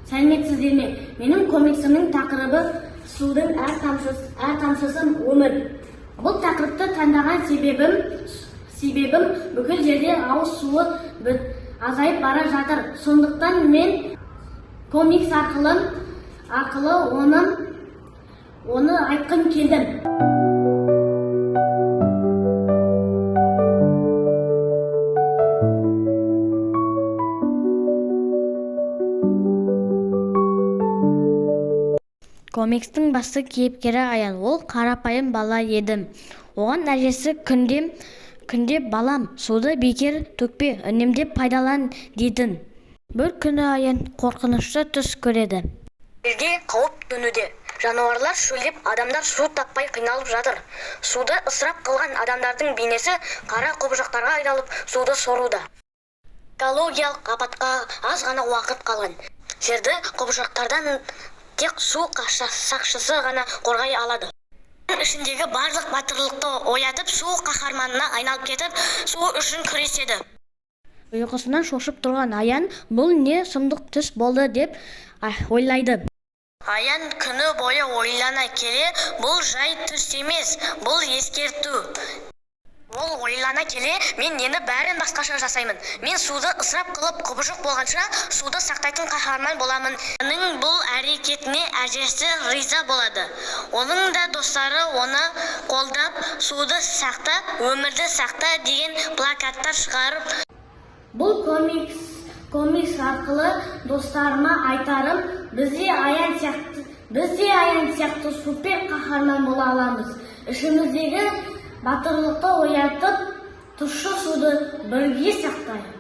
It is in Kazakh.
Сәлеметсіздер ме? Менің комиксімнің тақырыбы судың әр тамшысы өмір. Бұл тақырыпты таңдаған себебім бүкіл жерде ауыз суы азайып бара жатыр. Сондықтан мен комикс арқылы оны айтқым келдім. Комикстің басты кейіпкері Аян. Ол қарапайым бала еді. Оған әжесі күнде балам, суды бекер төкпе, үнемдеп пайдалан дейтін. Бір күні Аян қорқынышты түс көреді. Елге қауіп төнуде. Жануарлар шөлдеп, адамдар су таппай қиналып жатыр. Суды ысырап қылған адамдардың бейнесі қара құбыжықтарға айналып суды соруда. Экологиялық апатқа аз ғана уақыт қалған. Жерді құбыжықтардан тек су сақшысы ғана қорғай алады. Ішіндегі барлық батырлықты оятып, су қаһарманына айналып кетіп, су үшін күреседі. Ұйқысынан шошып тұрған Аян, бұл не сұмдық түс болды деп ойлайды. Аян күні бойы ойлана келе, бұл жай түс емес, бұл ескерту. Ол ойлана келе, мен нені бәрін басқаша жасаймын. Мен суды ысырап қылып, құбыжық болғанша суды сақтайтын қаһарман боламын. Оның бұл әрекетіне әжесі риза болады. Оның да достары оны қолдап, суды сақта, өмірді сақта деген плакаттар шығарып. Бұл комикс арқылы достарыма айтарым, бізде Аян сияқты супер қаһарман бола аламыз. Ішіміздегі батырлықты оятып, тұщы суды бірге сақтайық.